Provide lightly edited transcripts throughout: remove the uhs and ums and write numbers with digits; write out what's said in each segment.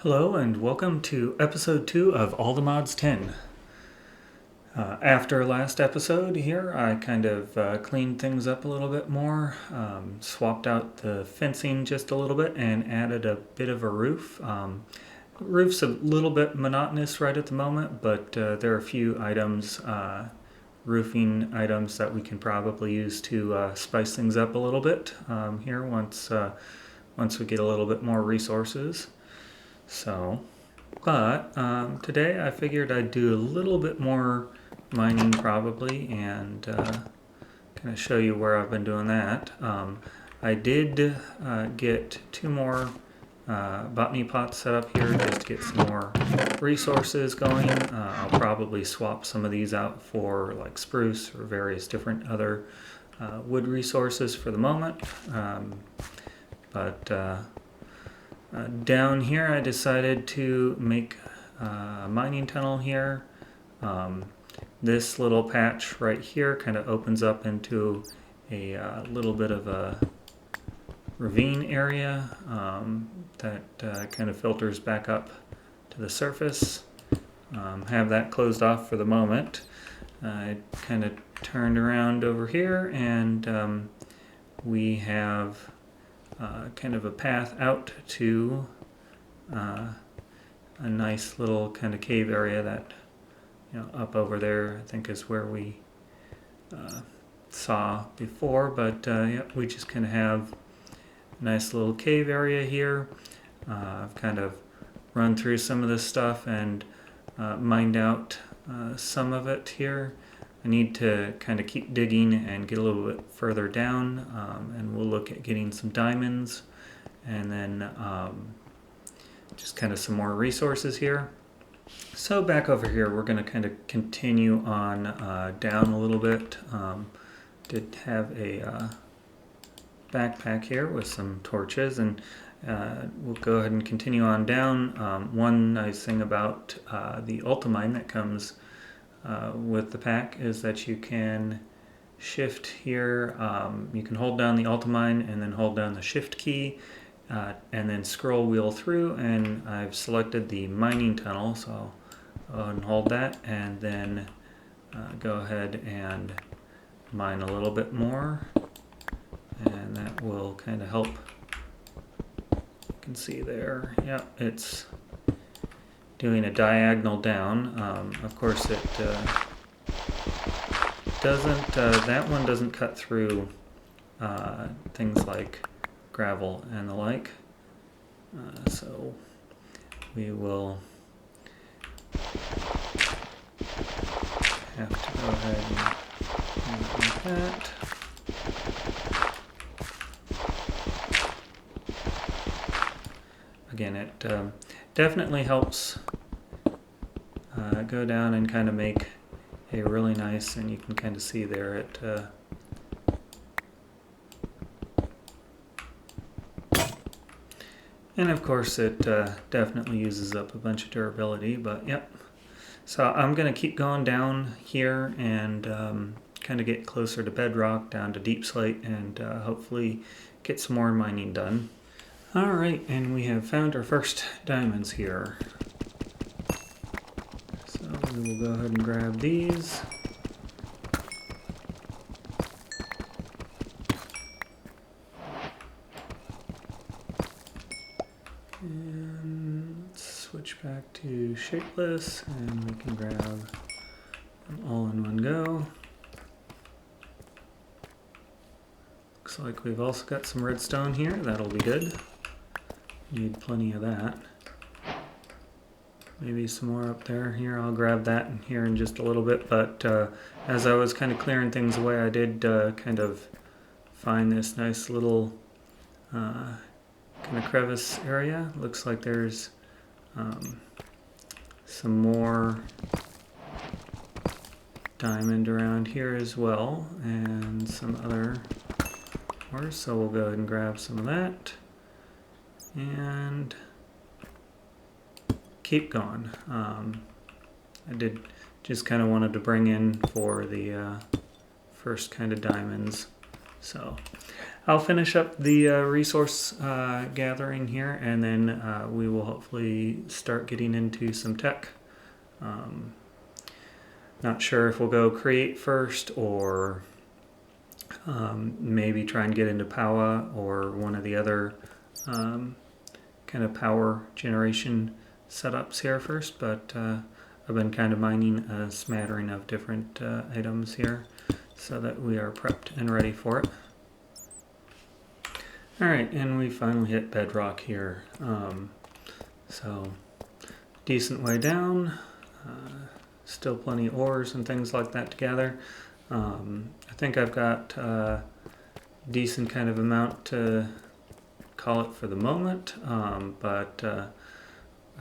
Hello and welcome to episode 2 of All the Mods 10. After last episode here, I kind of cleaned things up a little bit more, swapped out the fencing just a little bit and added a bit of a roof. The roof's a little bit monotonous right at the moment, but there are a few items, roofing items that we can probably use to spice things up a little bit here once we get a little bit more resources. But today I figured I'd do a little bit more mining probably and kind of show you where I've been doing that. I did get 2 more botany pots set up here just to get some more resources going. I'll probably swap some of these out for like spruce or various different other wood resources for the moment. Down here I decided to make a mining tunnel here. This little patch right here kind of opens up into a little bit of a ravine area that kind of filters back up to the surface. Have that closed off for the moment. I kind of turned around over here and we have kind of a path out to a nice little kind of cave area that, up over there I think is where we saw before, but yeah, we just kind of have a nice little cave area here. I've kind of run through some of this stuff and mined out some of it here. I need to kind of keep digging and get a little bit further down, and we'll look at getting some diamonds and then just kind of some more resources here. So back over here we're going to kind of continue on down a little bit. Did have a backpack here with some torches, and we'll go ahead and continue on down. One nice thing about the Ultimine that comes with the pack is that you can shift here. You can hold down the Ultimine and then hold down the shift key and then scroll wheel through, and I've selected the mining tunnel, so I'll go ahead and hold that and then go ahead and mine a little bit more, and that will kind of help. You can see there, yeah, it's doing a diagonal down. Of course it doesn't, that one doesn't cut through things like gravel and the like. So we will have to go ahead and do that. Again, it definitely helps go down and kind of make a really nice, and you can kind of see there it and of course it definitely uses up a bunch of durability, but yep. So I'm going to keep going down here and kind of get closer to bedrock, down to deep slate, and hopefully get some more mining done. Alright, and we have found our first diamonds here. So we will go ahead and grab these. And let's switch back to shapeless, and we can grab them all in one go. Looks like we've also got some redstone here, that'll be good. Need plenty of that. Maybe some more up there. Here, I'll grab that here in just a little bit, but as I was kind of clearing things away, I did kind of find this nice little kind of crevice area. Looks like there's some more diamond around here as well, and some other ores, so we'll go ahead and grab some of that and keep going. I did just kind of wanted to bring in for the first kind of diamonds. So I'll finish up the resource gathering here, and then we will hopefully start getting into some tech. Not sure if we'll go create first, or maybe try and get into Power or one of the other kind of power generation setups here first, but I've been kind of mining a smattering of different items here so that we are prepped and ready for it. Alright, and we finally hit bedrock here. So, decent way down. Still plenty of ores and things like that to gather. I think I've got a decent kind of amount to call it for the moment, but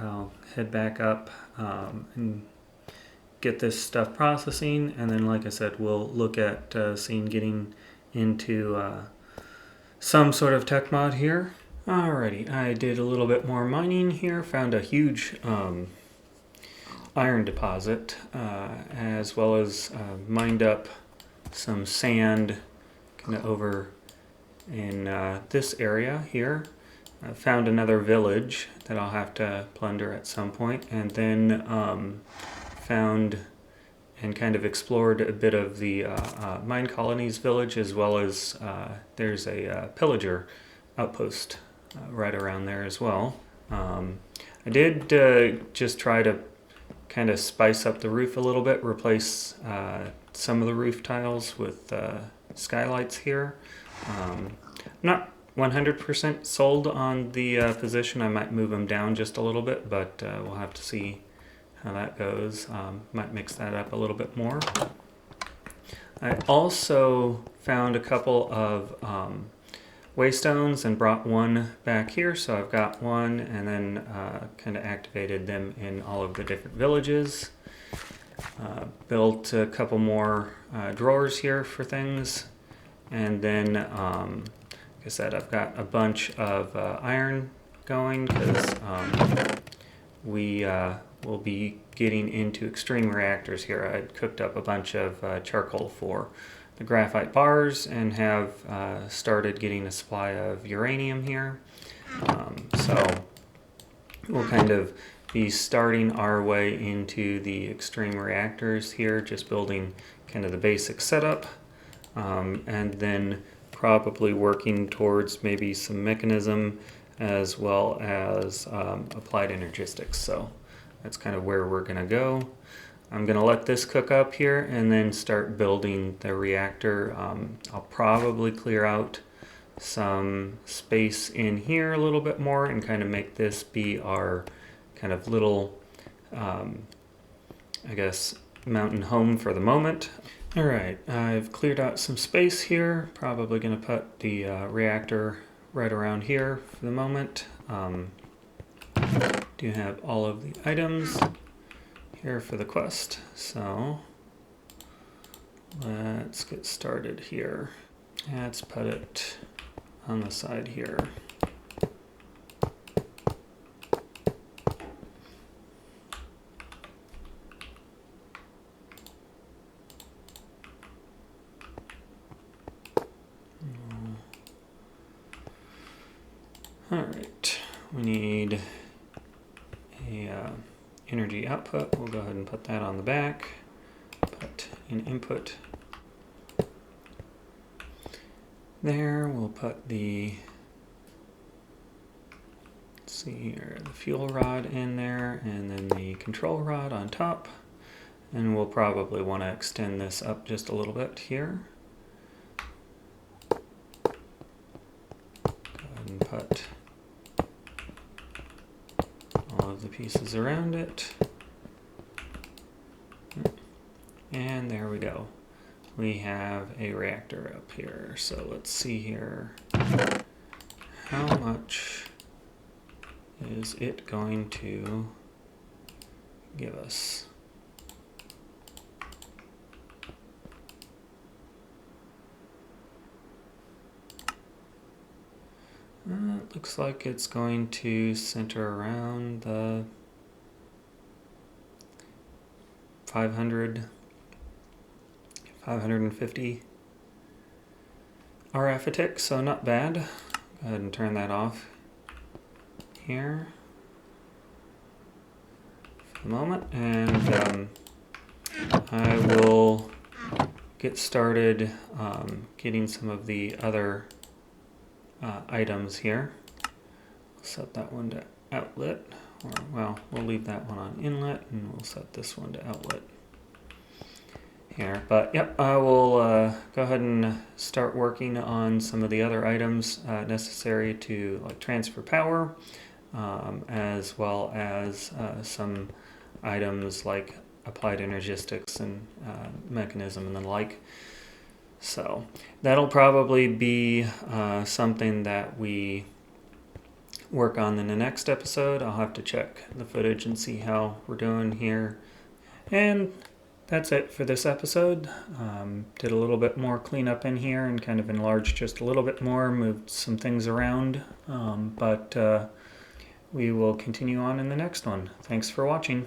I'll head back up and get this stuff processing, and then like I said, we'll look at seeing getting into some sort of tech mod here. Alrighty, I did a little bit more mining here, found a huge iron deposit, as well as mined up some sand kind of over in this area here. I found another village that I'll have to plunder at some point, and then found and kind of explored a bit of the mine colonies village, as well as there's a pillager outpost right around there as well. I did just try to kind of spice up the roof a little bit, replace some of the roof tiles with skylights here. I'm not 100% sold on the position. I might move them down just a little bit, but we'll have to see how that goes. Might mix that up a little bit more. I also found a couple of waystones and brought one back here, so I've got one, and then kind of activated them in all of the different villages. Built a couple more drawers here for things, and then like I said, I've got a bunch of iron going, because we will be getting into extreme reactors here. I cooked up a bunch of charcoal for the graphite bars and have started getting a supply of uranium here. So we'll kind of be starting our way into the extreme reactors here, just building kind of the basic setup, and then probably working towards maybe some mechanism as well as applied energistics. So that's kind of where we're going to go. I'm going to let this cook up here and then start building the reactor. I'll probably clear out some space in here a little bit more and kind of make this be our kind of little, I guess, mountain home for the moment. Alright, I've cleared out some space here. Probably going to put the reactor right around here for the moment. Do have all of the items here for the quest, so let's get started here. Let's put it on the side here. Alright, we need a energy output. We'll go ahead and put that on the back. Put an input there. We'll put the, let's see here, the fuel rod in there, and then the control rod on top. And we'll probably want to extend this up just a little bit here. Go ahead and put all of the pieces around it. And there we go. We have a reactor up here. So let's see here. How much is it going to give us? It looks like it's going to center around the 550 RF, so not bad. Go ahead and turn that off here for the moment, and I will get started getting some of the other items here. Set that one to outlet, or well, we'll leave that one on inlet, and we'll set this one to outlet here. But yep, I will go ahead and start working on some of the other items necessary to like transfer power, as well as some items like applied energistics and mechanism and the like. So that'll probably be something that we work on in the next episode. I'll have to check the footage and see how we're doing here. And that's it for this episode. Did a little bit more cleanup in here and kind of enlarged just a little bit more, moved some things around, but we will continue on in the next one. Thanks for watching.